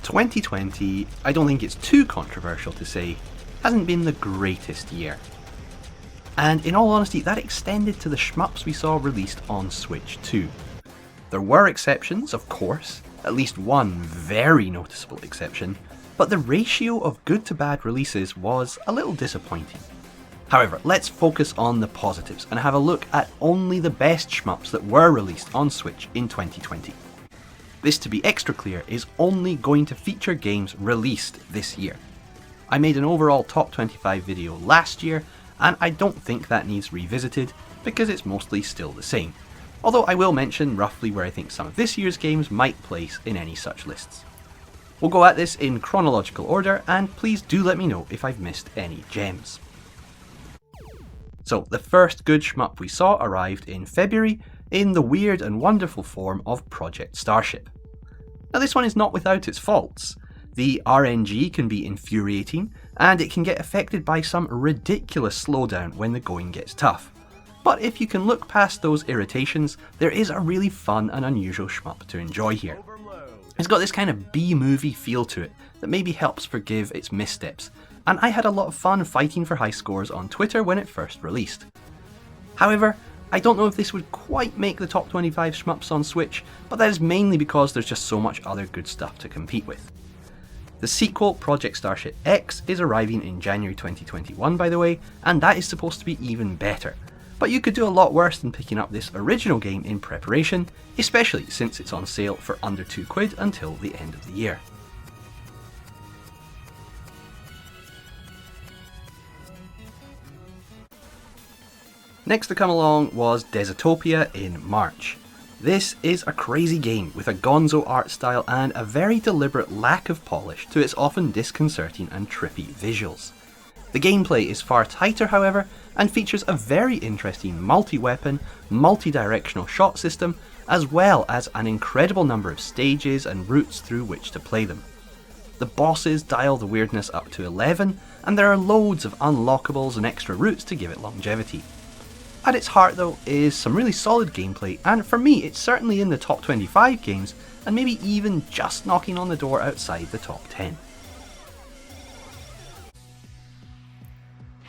2020, I don't think it's too controversial to say, hasn't been the greatest year. And in all honesty, that extended to the shmups we saw released on Switch too. There were exceptions, of course, at least one very noticeable exception, but the ratio of good to bad releases was a little disappointing. However, let's focus on the positives and have a look at only the best shmups that were released on Switch in 2020. This, to be extra clear, is only going to feature games released this year. I made an overall top 25 video last year, and I don't think that needs revisited because it's mostly still the same. Although I will mention roughly where I think some of this year's games might place in any such lists. We'll go at this in chronological order, and please do let me know if I've missed any gems. So the first good shmup we saw arrived in February in the weird and wonderful form of Project Starship. Now this one is not without its faults. The RNG can be infuriating, and it can get affected by some ridiculous slowdown when the going gets tough. But if you can look past those irritations, there is a really fun and unusual shmup to enjoy here. It's got this kind of B-movie feel to it that maybe helps forgive its missteps, and I had a lot of fun fighting for high scores on Twitter when it first released. However, I don't know if this would quite make the top 25 shmups on Switch, but that is mainly because there's just so much other good stuff to compete with. The sequel, Project Starship X, is arriving in January 2021 by the way, and that is supposed to be even better. But you could do a lot worse than picking up this original game in preparation, especially since it's on sale for under £2 until the end of the year. Next to come along was Dezutopia in March. This is a crazy game with a gonzo art style and a very deliberate lack of polish to its often disconcerting and trippy visuals. The gameplay is far tighter however, and features a very interesting multi-weapon, multi-directional shot system, as well as an incredible number of stages and routes through which to play them. The bosses dial the weirdness up to 11, and there are loads of unlockables and extra routes to give it longevity. At its heart though is some really solid gameplay, and for me it's certainly in the top 25 games, and maybe even just knocking on the door outside the top 10.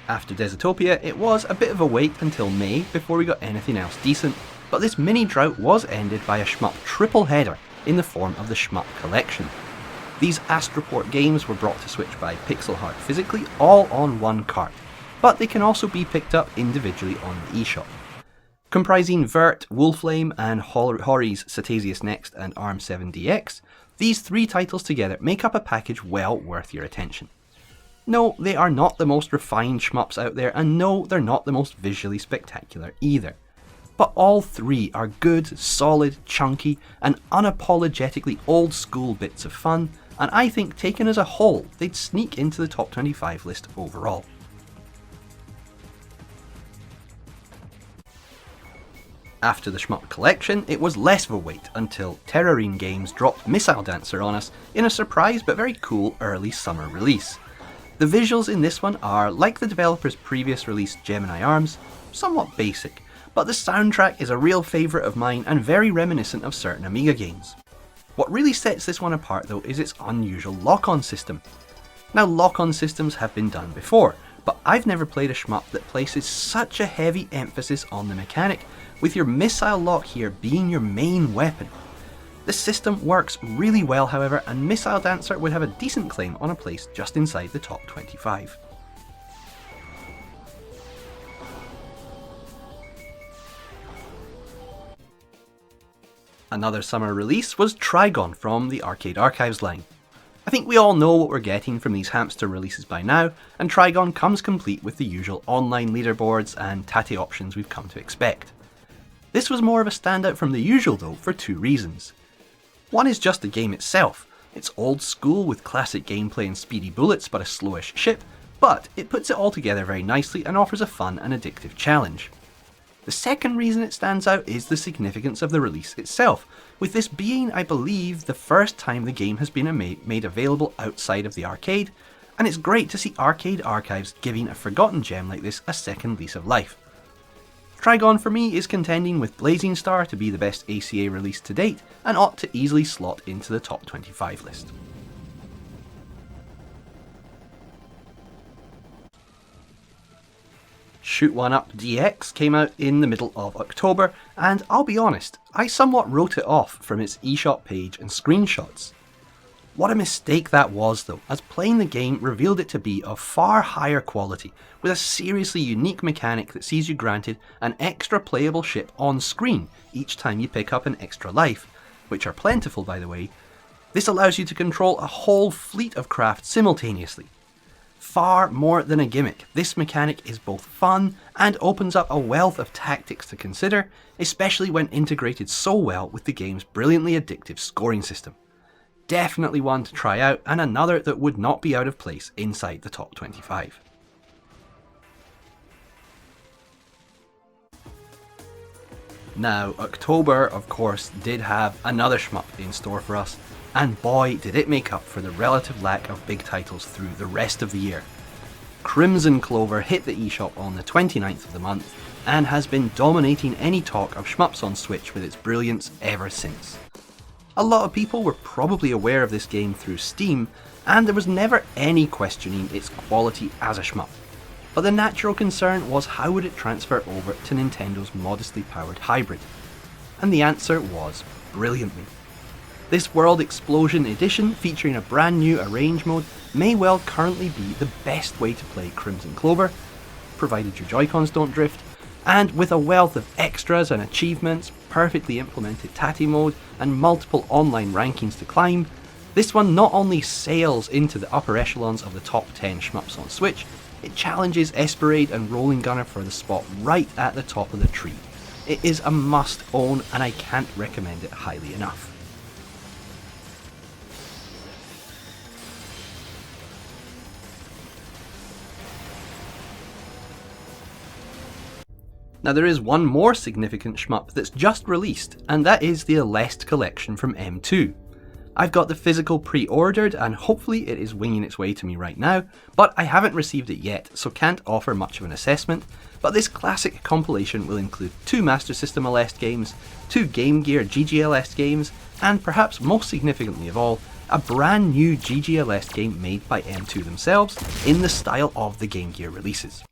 After Dezutopia, it was a bit of a wait until May before we got anything else decent, but this mini drought was ended by a shmup triple header in the form of the Shmuck Collection. These Astroport games were brought to Switch by Pixel Heart physically, all on one cart, but they can also be picked up individually on the eShop. Comprising Vert, Wolflame, and Hori's Cetasius Next and ARM7DX, these three titles together make up a package well worth your attention. No, they are not the most refined shmups out there, and no, they're not the most visually spectacular either. But all three are good, solid, chunky, and unapologetically old school bits of fun, and I think taken as a whole, they'd sneak into the top 25 list overall. After the Shmuck Collection, it was less of a wait until Terrorine Games dropped Missile Dancer on us in a surprise but very cool early summer release. The visuals in this one are, like the developer's previous release Gemini Arms, somewhat basic, but the soundtrack is a real favourite of mine and very reminiscent of certain Amiga games. What really sets this one apart though is its unusual lock-on system. Now lock-on systems have been done before, but I've never played a shmup that places such a heavy emphasis on the mechanic, with your missile lock here being your main weapon. The system works really well however, and Missile Dancer would have a decent claim on a place just inside the top 25. Another summer release was Trigon from the Arcade Archives line. I think we all know what we're getting from these hamster releases by now, and Trigon comes complete with the usual online leaderboards and tatty options we've come to expect. This was more of a standout from the usual though for two reasons. One is just the game itself. It's old school with classic gameplay and speedy bullets but a slowish ship, but it puts it all together very nicely and offers a fun and addictive challenge. The second reason it stands out is the significance of the release itself, with this being, I believe, the first time the game has been made available outside of the arcade, and it's great to see Arcade Archives giving a forgotten gem like this a second lease of life. Trigon for me is contending with Blazing Star to be the best ACA release to date, and ought to easily slot into the top 25 list. Shoot 'One Up DX came out in the middle of October, and I'll be honest, I somewhat wrote it off from its eShop page and screenshots. What a mistake that was though, as playing the game revealed it to be of far higher quality, with a seriously unique mechanic that sees you granted an extra playable ship on screen each time you pick up an extra life, which are plentiful by the way. This allows you to control a whole fleet of craft simultaneously. Far more than a gimmick, this mechanic is both fun and opens up a wealth of tactics to consider, especially when integrated so well with the game's brilliantly addictive scoring system. Definitely one to try out, and another that would not be out of place inside the top 25. Now, October, of course, did have another shmup in store for us, and boy did it make up for the relative lack of big titles through the rest of the year. Crimson Clover hit the eShop on the 29th of the month, and has been dominating any talk of shmups on Switch with its brilliance ever since. A lot of people were probably aware of this game through Steam, and there was never any questioning its quality as a shmup. But the natural concern was how would it transfer over to Nintendo's modestly powered hybrid? And the answer was brilliantly. This World Explosion Edition, featuring a brand new arrange mode, may well currently be the best way to play Crimson Clover, provided your Joy-Cons don't drift, and with a wealth of extras and achievements, perfectly implemented Tatty mode, and multiple online rankings to climb, this one not only sails into the upper echelons of the top 10 shmups on Switch, it challenges Esperade and Rolling Gunner for the spot right at the top of the tree. It is a must own, and I can't recommend it highly enough. Now there is one more significant shmup that's just released, and that is the Aleste collection from M2. I've got the physical pre-ordered, and hopefully it is winging its way to me right now, but I haven't received it yet, so can't offer much of an assessment. But this classic compilation will include 2 Master System Aleste games, 2 Game Gear GG Aleste games, and perhaps most significantly of all, a brand new GG Aleste game made by M2 themselves in the style of the Game Gear releases.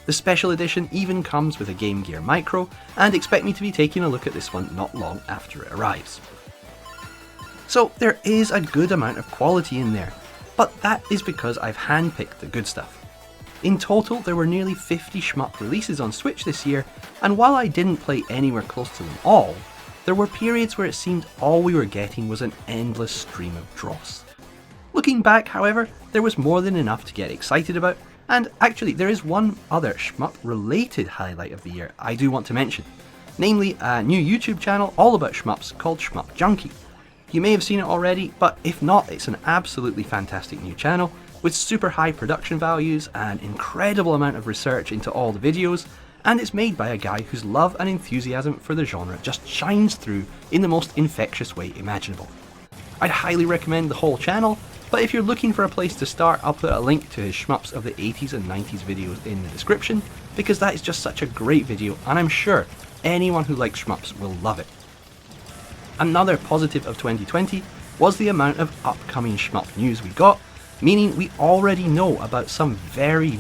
The special edition even comes with a Game Gear Micro, and expect me to be taking a look at this one not long after it arrives. So there is a good amount of quality in there, but that is because I've handpicked the good stuff. In total, there were nearly 50 shmup releases on Switch this year, and while I didn't play anywhere close to them all, there were periods where it seemed all we were getting was an endless stream of dross. Looking back, however, there was more than enough to get excited about, and actually there is one other shmup related highlight of the year I do want to mention, namely a new YouTube channel all about shmups called Shmuck Junkie. You may have seen it already, but if not, it's an absolutely fantastic new channel with super high production values, an incredible amount of research into all the videos, and it's made by a guy whose love and enthusiasm for the genre just shines through in the most infectious way imaginable. I'd highly recommend the whole channel, but if you're looking for a place to start, I'll put a link to his shmups of the 80s and 90s videos in the description, because that is just such a great video, and I'm sure anyone who likes shmups will love it. Another positive of 2020 was the amount of upcoming shmup news we got, meaning we already know about some very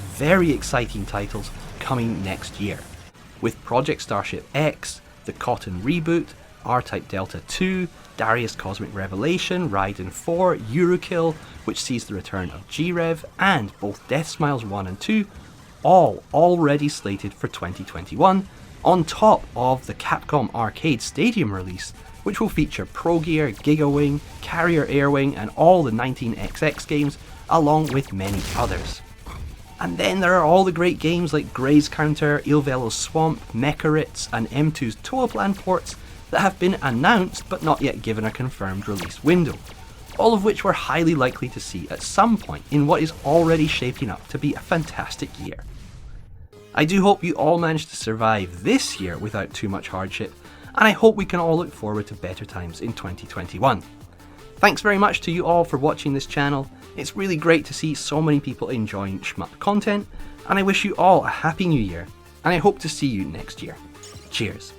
exciting titles coming next year. With Project Starship X, the Cotton Reboot, R-Type Delta 2, Darius Cosmic Revelation, Raiden 4, Eurokill, which sees the return of G-Rev, and both Death Smiles 1 and 2, all already slated for 2021, on top of the Capcom Arcade Stadium release, which will feature Pro Gear, Giga Wing, Carrier Airwing, and all the 19XX games, along with many others. And then there are all the great games like Grey's Counter, Il Velo's Swamp, Mecharitz, and M2's Toaplan ports that have been announced but not yet given a confirmed release window, all of which we're highly likely to see at some point in what is already shaping up to be a fantastic year. I do hope you all managed to survive this year without too much hardship, and I hope we can all look forward to better times in 2021. Thanks very much to you all for watching this channel. It's really great to see so many people enjoying shmup content, and I wish you all a happy new year, and I hope to see you next year. Cheers.